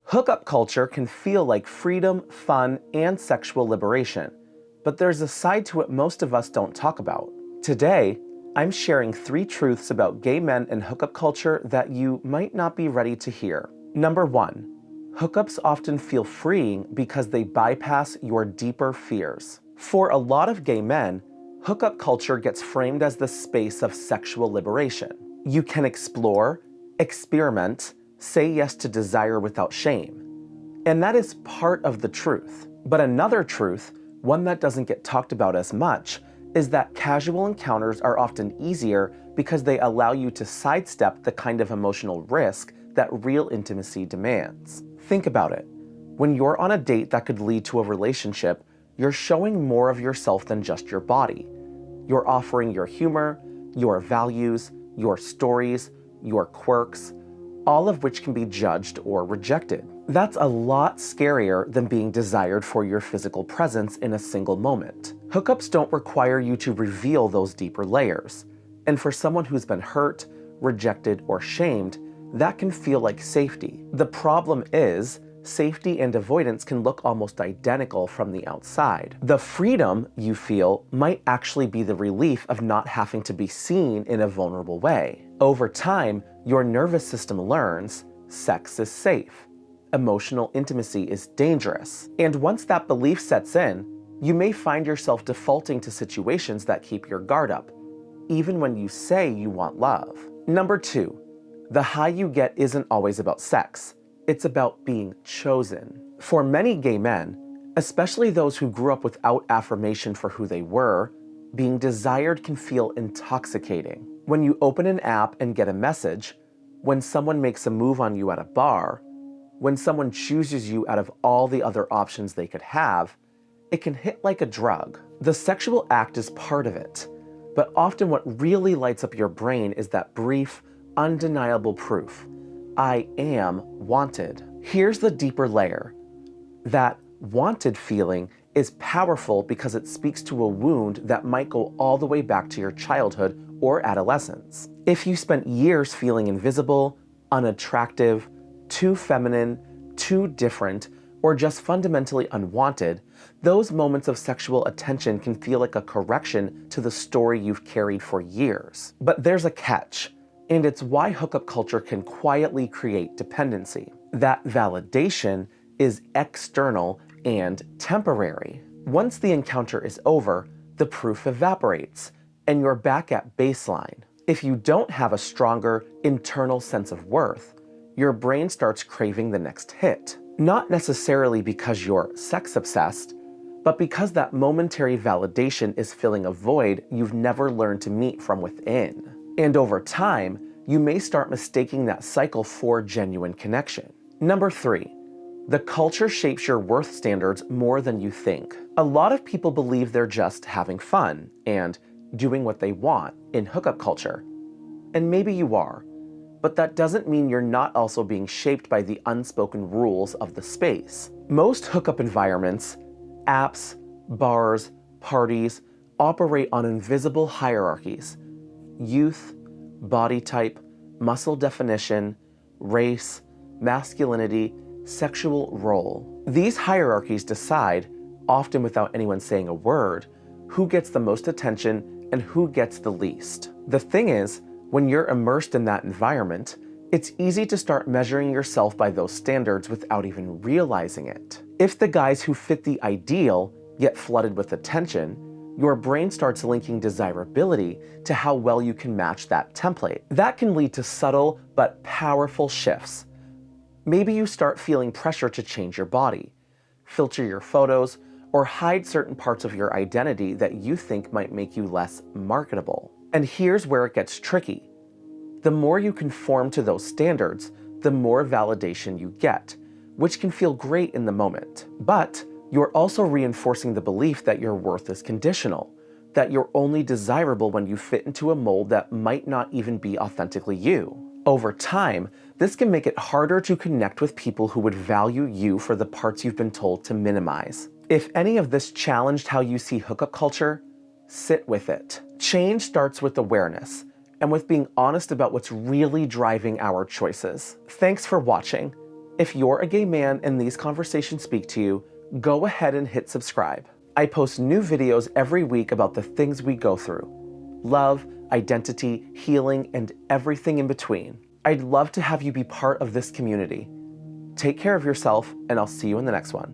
Hookup culture can feel like freedom, fun, and sexual liberation, but there's a side to it most of us don't talk about. Today, I'm sharing 3 truths about gay men and hookup culture that you might not be ready to hear. Number 1, hookups often feel freeing because they bypass your deeper fears. For a lot of gay men, hookup culture gets framed as the space of sexual liberation. You can explore, experiment, say yes to desire without shame. And that is part of the truth. But another truth, one that doesn't get talked about as much, is that casual encounters are often easier because they allow you to sidestep the kind of emotional risk that real intimacy demands. Think about it. When you're on a date that could lead to a relationship, you're showing more of yourself than just your body. You're offering your humor, your values, your stories, your quirks, all of which can be judged or rejected. That's a lot scarier than being desired for your physical presence in a single moment. Hookups don't require you to reveal those deeper layers. And for someone who's been hurt, rejected, or shamed, that can feel like safety. The problem is, safety and avoidance can look almost identical from the outside. The freedom you feel might actually be the relief of not having to be seen in a vulnerable way. Over time, your nervous system learns sex is safe, emotional intimacy is dangerous, and once that belief sets in, you may find yourself defaulting to situations that keep your guard up, even when you say you want love. Number 2, the high you get isn't always about sex. It's about being chosen. For many gay men, especially those who grew up without affirmation for who they were, being desired can feel intoxicating. When you open an app and get a message, when someone makes a move on you at a bar, when someone chooses you out of all the other options they could have, it can hit like a drug. The sexual act is part of it, but often what really lights up your brain is that brief, undeniable proof. I am wanted. Here's the deeper layer. That wanted feeling is powerful because it speaks to a wound that might go all the way back to your childhood or adolescence. If you spent years feeling invisible, unattractive, too feminine, too different, or just fundamentally unwanted, those moments of sexual attention can feel like a correction to the story you've carried for years. But there's a catch. And it's why hookup culture can quietly create dependency. That validation is external and temporary. Once the encounter is over, the proof evaporates, and you're back at baseline. If you don't have a stronger internal sense of worth, your brain starts craving the next hit. Not necessarily because you're sex-obsessed, but because that momentary validation is filling a void you've never learned to meet from within. And over time, you may start mistaking that cycle for genuine connection. Number 3, the culture shapes your worth standards more than you think. A lot of people believe they're just having fun and doing what they want in hookup culture. And maybe you are, but that doesn't mean you're not also being shaped by the unspoken rules of the space. Most hookup environments, apps, bars, parties, operate on invisible hierarchies. Youth, body type, muscle definition, race, masculinity, sexual role. These hierarchies decide, often without anyone saying a word, who gets the most attention and who gets the least. The thing is, when you're immersed in that environment, it's easy to start measuring yourself by those standards without even realizing it. If the guys who fit the ideal get flooded with attention, your brain starts linking desirability to how well you can match that template. That can lead to subtle but powerful shifts. Maybe you start feeling pressure to change your body, filter your photos, or hide certain parts of your identity that you think might make you less marketable. And here's where it gets tricky. The more you conform to those standards, the more validation you get, which can feel great in the moment. But you're also reinforcing the belief that your worth is conditional, that you're only desirable when you fit into a mold that might not even be authentically you. Over time, this can make it harder to connect with people who would value you for the parts you've been told to minimize. If any of this challenged how you see hookup culture, sit with it. Change starts with awareness, and with being honest about what's really driving our choices. Thanks for watching. If you're a gay man and these conversations speak to you, go ahead and hit subscribe. I post new videos every week about the things we go through: love, identity, healing, and everything in between. I'd love to have you be part of this community. Take care of yourself, and I'll see you in the next one.